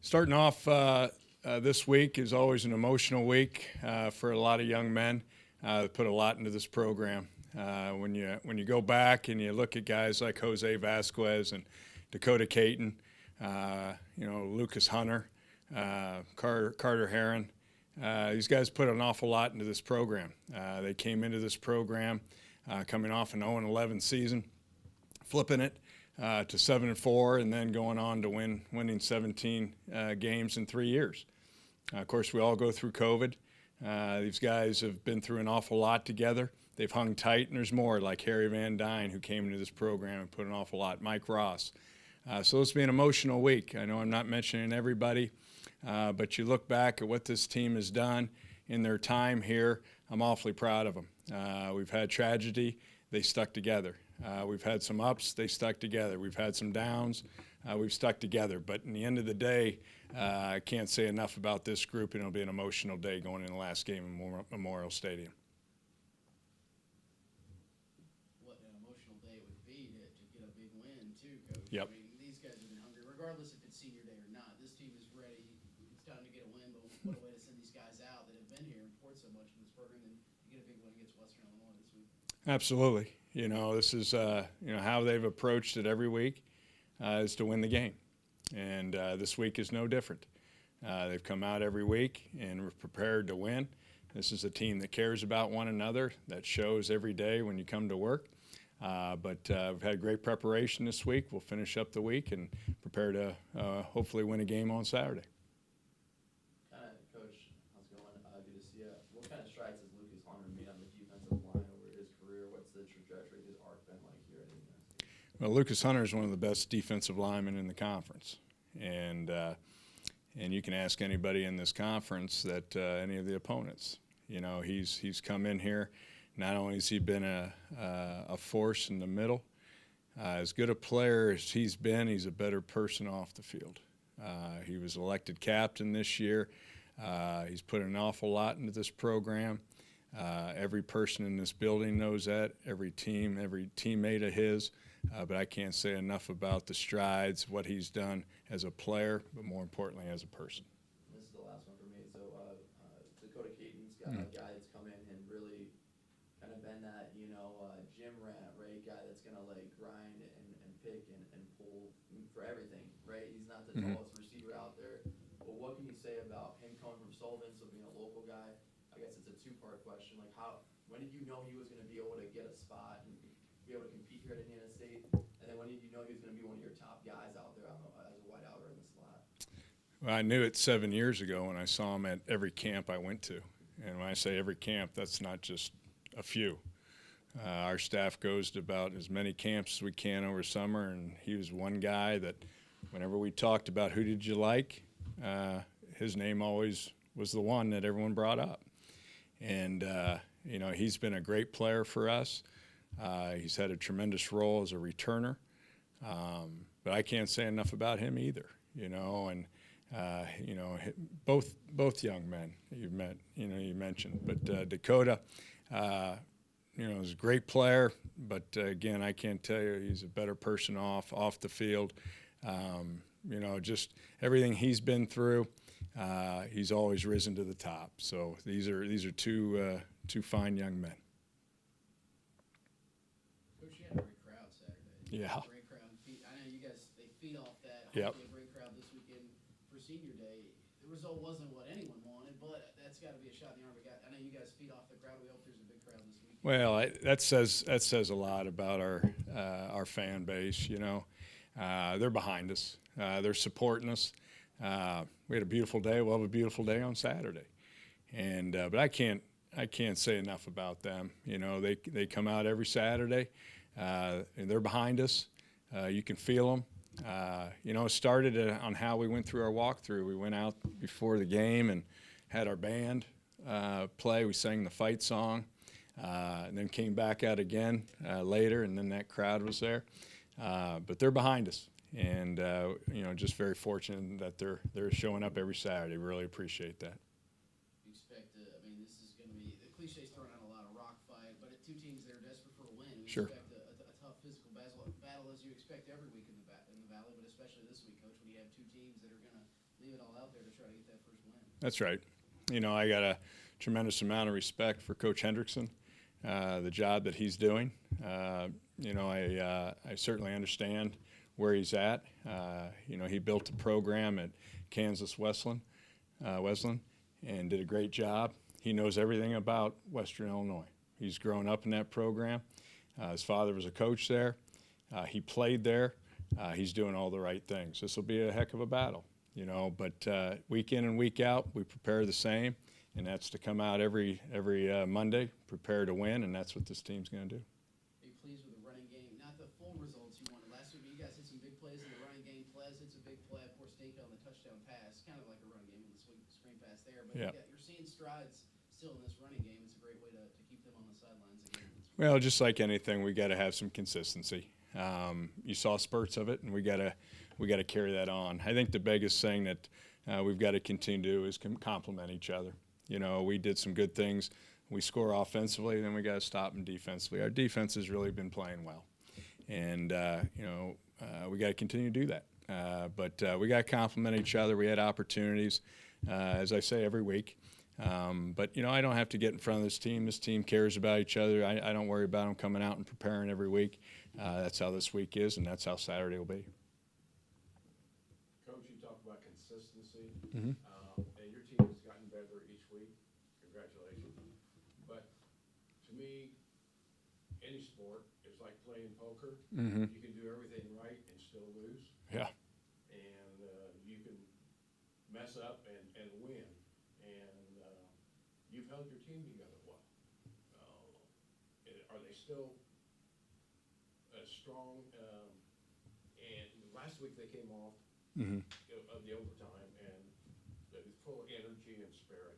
Starting off this week is always an emotional week for a lot of young men that put a lot into this program. When you go back and you look at guys like Jose Vasquez and Dakota Caton, Lucas Hunter, Carter Heron, these guys put an awful lot into this program. They came into this program coming off an 0-11 season, flipping it to 7-4, and then going on to winning 17 games in 3 years. Of course, we all go through COVID. These guys have been through an awful lot together. They've hung tight, and there's more, like Harry Van Dyne, who came into this program and put an awful lot, Mike Ross. So this will be an emotional week. I know I'm not mentioning everybody, but you look back at what this team has done in their time here, I'm awfully proud of them. We've had tragedy. They stuck together. We've had some ups. They stuck together. We've had some downs. We've stuck together. But in the end of the day, I can't say enough about this group, and it'll be an emotional day going in the last game in Memorial Stadium. What an emotional day it would be to get a big win, too, Coach. Yep. I mean, these guys have been hungry, regardless if it's senior day or not. This team is ready. It's time to get a win, but what a way to send these guys out that have been here and poured so much in this program and to get a big win against Western Illinois this week. Absolutely. This is how they've approached it every week is to win the game, and this week is no different. They've come out every week and we're prepared to win. This is a team that cares about one another. That shows every day when you come to work. But we've had great preparation this week. We'll finish up the week and prepare to hopefully win a game on Saturday. Coach, how's it going? Good to see you. What kind of strides has Lucas Hunter made on the defensive line over his career? What's the trajectory of his arc been like here at Indiana? Well, Lucas Hunter is one of the best defensive linemen in the conference, and you can ask anybody in this conference that any of the opponents. He's come in here. Not only has he been a force in the middle, as good a player as he's been, he's a better person off the field. He was elected captain this year. He's put an awful lot into this program. Every person in this building knows that, every team, every teammate of his. But I can't say enough about the strides, what he's done as a player, but more importantly as a person. This is the last one for me. So Dakota Caton's got a guy that's come in and really kind of been that, gym rat, right? Guy that's going to grind and pick and pull for everything, right? He's not the tallest receiver out there. But what can you say about him coming from Sullivan, so being a local guy? I guess it's a two-part question. When did you know he was going to be able to get a spot and be able to compete here at Indiana State? And then when did you know he was going to be one of your top guys out there as a wideout or in the slot? Well, I knew it 7 years ago when I saw him at every camp I went to. And when I say every camp, that's not just a few. Our staff goes to about as many camps as we can over summer, and he was one guy that whenever we talked about who did you like, his name always was the one that everyone brought up. And, he's been a great player for us. He's had a tremendous role as a returner. But I can't say enough about him either, both young men that you've met, you mentioned. But Dakota, is a great player, but again, I can't tell you he's a better person off the field. Just everything he's been through, he's always risen to the top. So these are two fine young men. Coach, you had a great crowd Saturday. Yeah. Great crowd. I know you guys, they feed off that. Yep. Hopefully a great crowd this weekend for Senior Day. The result wasn't what anyone wanted, but that's got to be a shot in the arm. I know you guys feed off the crowd. We hope there's a big crowd this weekend. Well, that says a lot about our fan base. They're behind us. They're supporting us. We had a beautiful day. We'll have a beautiful day on Saturday, and but I can't say enough about them. They come out every Saturday, and they're behind us. You can feel them. It started on how we went through our walkthrough. We went out before the game and had our band play. We sang the fight song, and then came back out again later, and then that crowd was there. But they're behind us, and just very fortunate that they're showing up every Saturday. Really appreciate that. You expect, this is going to be, the cliche's throwing out a lot of rock fight, but at two teams that are desperate for a win, we Sure. expect a tough physical battle as you expect every week in the Valley, but especially this week, Coach, when you have two teams that are going to leave it there to try to get that first win. That's right. You know, I got a tremendous amount of respect for Coach Hendrickson, the job that he's doing. You know, I certainly understand where he's at. You know, he built a program at Kansas Wesleyan and did a great job. He knows everything about Western Illinois. He's grown up in that program. His father was a coach there. He played there. He's doing all the right things. This will be a heck of a battle, you know, but week in and week out, we prepare the same, and that's to come out every Monday, prepare to win, and that's what this team's going to do. Are you pleased with the running game? Not the full results you wanted last week, but you guys hit some big plays in the running game. Plez hits a big play, of course, Stinka on the touchdown pass, kind of like a run game with the screen pass there, but Yeah. you're seeing strides still in this running game. It's a great way to keep them on the sidelines again. Well, just like anything, we got to have some consistency. You saw spurts of it, and we got to carry that on. I think the biggest thing that we've got to continue to do is complement each other. You know, we did some good things. We score offensively, then we got to stop them defensively. Our defense has really been playing well, and you know, we got to continue to do that. But we got to complement each other. We had opportunities, as I say every week. But, you know, I don't have to get in front of this team. This team cares about each other. I don't worry about them coming out and preparing every week. That's how this week is, and that's how Saturday will be. Coach, you talked about consistency, Mhm. and your team has gotten better each week. Congratulations. But to me, any sport is like playing poker. Mhm. You can do everything right and still lose, Yeah. and you can mess up and win. And you've held your team together well. Are they still as strong? And last week they came off Mhm. of the overtime, and they're full of energy and spirit.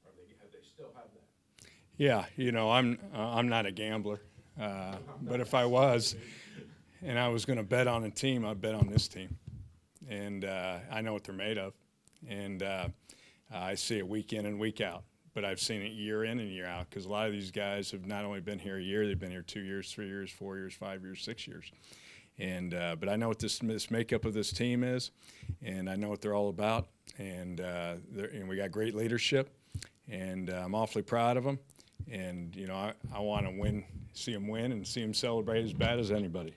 Have they still have that? Yeah, you know, I'm not a gambler, but if I was, and I was going to bet on a team, I'd bet on this team, and I know what they're made of, and I see it week in and week out. But I've seen it year in and year out because a lot of these guys have not only been here a year, they've been here 2 years, 3 years, 4 years, 5 years, 6 years. And but I know what this makeup of this team is, and I know what they're all about. And we got great leadership, and I'm awfully proud of them. And you know, I want to win, see them win, and see them celebrate as bad as anybody.